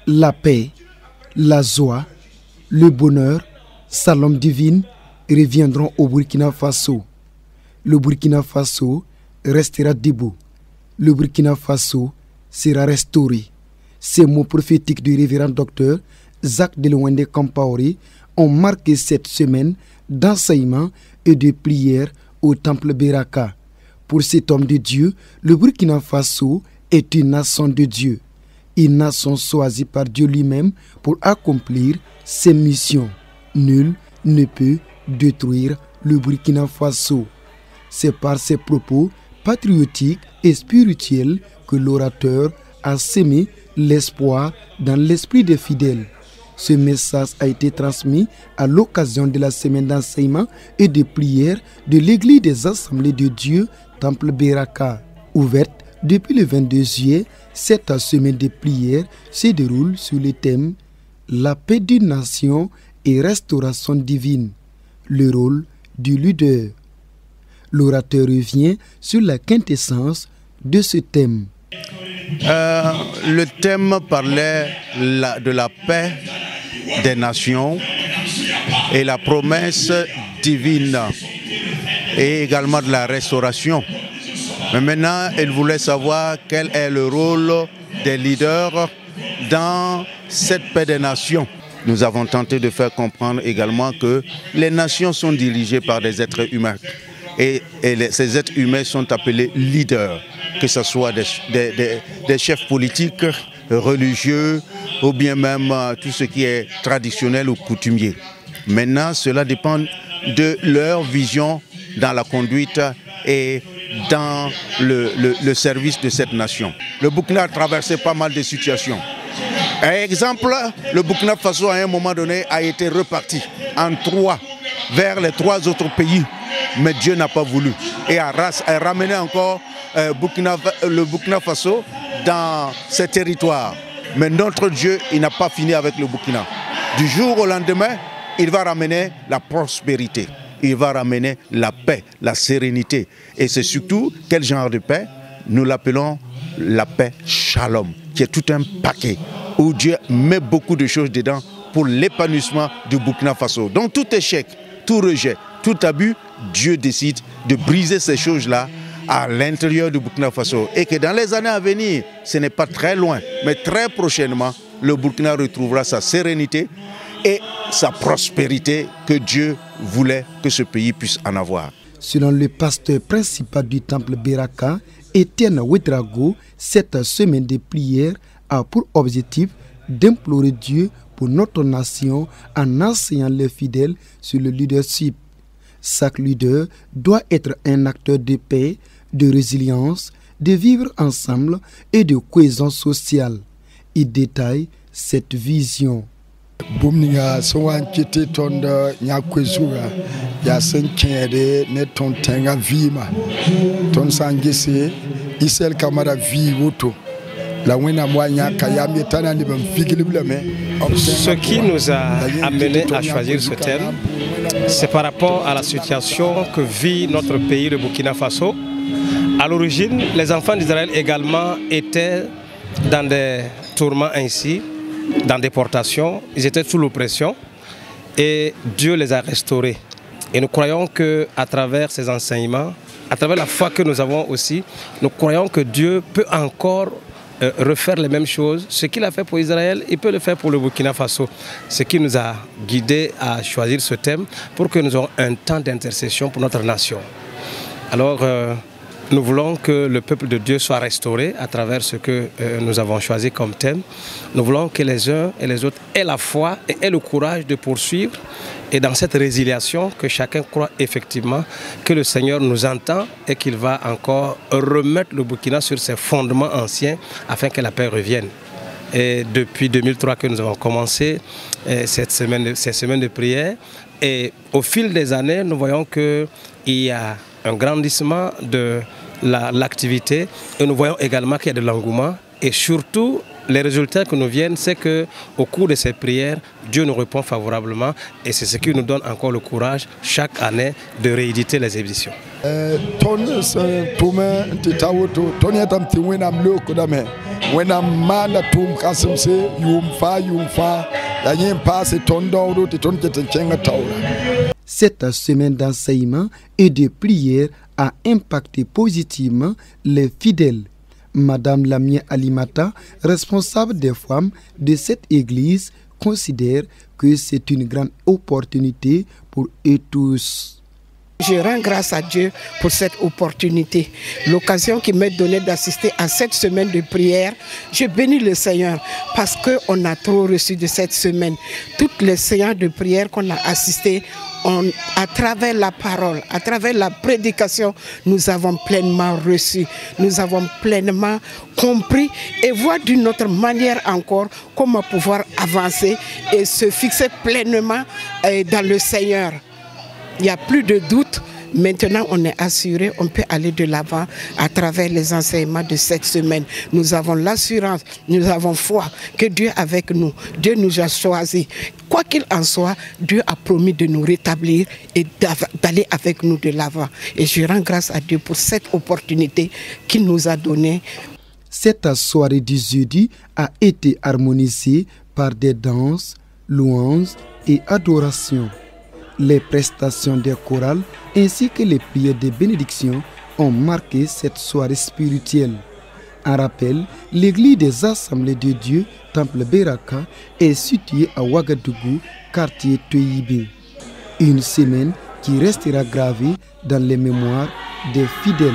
La paix, la joie, le bonheur, Shalom divine reviendront au Burkina Faso. Le Burkina Faso restera debout. Le Burkina Faso sera restauré. Ces mots prophétiques du révérend docteur Jacques Delwende Compaoré ont marqué cette semaine d'enseignement et de prière au temple Beraka. Pour cet homme de Dieu, le Burkina Faso est une nation de Dieu. Une nation choisie par Dieu lui-même pour accomplir ses missions. Nul ne peut détruire le Burkina Faso. C'est par ses propos patriotiques et spirituels que l'orateur a sémé l'espoir dans l'esprit des fidèles. Ce message a été transmis à l'occasion de la semaine d'enseignement et de prière de l'Église des Assemblées de Dieu, Temple Beraka. Ouverte depuis le 22 juillet, cette semaine de prière se déroule sur le thème « La paix d'une nation et restauration divine », le rôle du leader. L'orateur revient sur la quintessence de ce thème. Le thème parlait de la paix des nations et la promesse divine et également de la restauration. Mais maintenant, il voulait savoir quel est le rôle des leaders dans cette paix des nations. Nous avons tenté de faire comprendre également que les nations sont dirigées par des êtres humains. Et ces êtres humains sont appelés leaders, que ce soit des chefs politiques, religieux, ou bien même tout ce qui est traditionnel ou coutumier. Maintenant, cela dépend de leur vision dans la conduite et dans le service de cette nation. Le Burkina a traversé pas mal de situations. Par exemple, le Burkina Faso à un moment donné a été reparti en trois vers les trois autres pays. Mais Dieu n'a pas voulu et a ramené encore le Burkina Faso dans ses territoires. Mais notre Dieu, il n'a pas fini avec le Burkina. Du jour au lendemain, il va ramener la prospérité, il va ramener la paix, la sérénité. Et c'est surtout quel genre de paix? Nous l'appelons la paix Shalom, qui est tout un paquet où Dieu met beaucoup de choses dedans pour l'épanouissement du Burkina Faso. Donc tout échec, tout rejet, tout abus, Dieu décide de briser ces choses-là à l'intérieur du Burkina Faso. Et que dans les années à venir, ce n'est pas très loin, mais très prochainement, le Burkina retrouvera sa sérénité et sa prospérité que Dieu voulait que ce pays puisse en avoir. Selon le pasteur principal du temple Beraka, Etienne Ouedraogo, cette semaine de prière a pour objectif d'implorer Dieu pour notre nation en enseignant les fidèles sur le leadership. Chaque leader doit être un acteur de paix, de résilience, de vivre ensemble et de cohésion sociale. Il détaille cette vision. Bumninga sowan kiti tonda nyakwezura ya senkere ne tontenga vima ton sangese isel kamara vi woto la wena moanya kayami tana ni bam figilibulame. Ce qui nous a amené à choisir ce thème, c'est par rapport à la situation que vit notre pays, le Burkina Faso. À l'origine, les enfants d'Israël également étaient dans des tourments ainsi, dans des déportations. Ils étaient sous l'oppression et Dieu les a restaurés. Et nous croyons qu'à travers ces enseignements, à travers la foi que nous avons aussi, nous croyons que Dieu peut encore refaire les mêmes choses. Ce qu'il a fait pour Israël, il peut le faire pour le Burkina Faso. Ce qui nous a guidés à choisir ce thème pour que nous ayons un temps d'intercession pour notre nation. Alors, nous voulons que le peuple de Dieu soit restauré à travers ce que nous avons choisi comme thème. Nous voulons que les uns et les autres aient la foi et aient le courage de poursuivre. Et dans cette résiliation, que chacun croit effectivement que le Seigneur nous entend et qu'il va encore remettre le Burkina sur ses fondements anciens afin que la paix revienne. Et depuis 2003 que nous avons commencé ces semaines de prière. Et au fil des années, nous voyons qu'il y a un grandissement de l'activité et nous voyons également qu'il y a de l'engouement et surtout les résultats qui nous viennent, c'est qu'au cours de ces prières, Dieu nous répond favorablement et c'est ce qui nous donne encore le courage chaque année de rééditer les éditions. Cette semaine d'enseignement et de prière a impacté positivement les fidèles. Madame Lamia Alimata, responsable des femmes de cette église, considère que c'est une grande opportunité pour eux tous. Je rends grâce à Dieu pour cette opportunité, l'occasion qui m'est donnée d'assister à cette semaine de prière. Je bénis le Seigneur parce qu'on a trop reçu de cette semaine. Toutes les séances de prière qu'on a assistées, à travers la parole, à travers la prédication, nous avons pleinement reçu, nous avons pleinement compris et voir d'une autre manière encore comment pouvoir avancer et se fixer pleinement dans le Seigneur. Il n'y a plus de doute. Maintenant, on est assuré, on peut aller de l'avant à travers les enseignements de cette semaine. Nous avons l'assurance, nous avons foi que Dieu est avec nous. Dieu nous a choisis. Quoi qu'il en soit, Dieu a promis de nous rétablir et d'aller avec nous de l'avant. Et je rends grâce à Dieu pour cette opportunité qu'il nous a donnée. Cette soirée du jeudi a été harmonisée par des danses, louanges et adorations. Les prestations des chorales ainsi que les prières de bénédiction ont marqué cette soirée spirituelle. En rappel, l'église des Assemblées de Dieu, Temple Beraka, est située à Ouagadougou, quartier Toyibé. Une semaine qui restera gravée dans les mémoires des fidèles.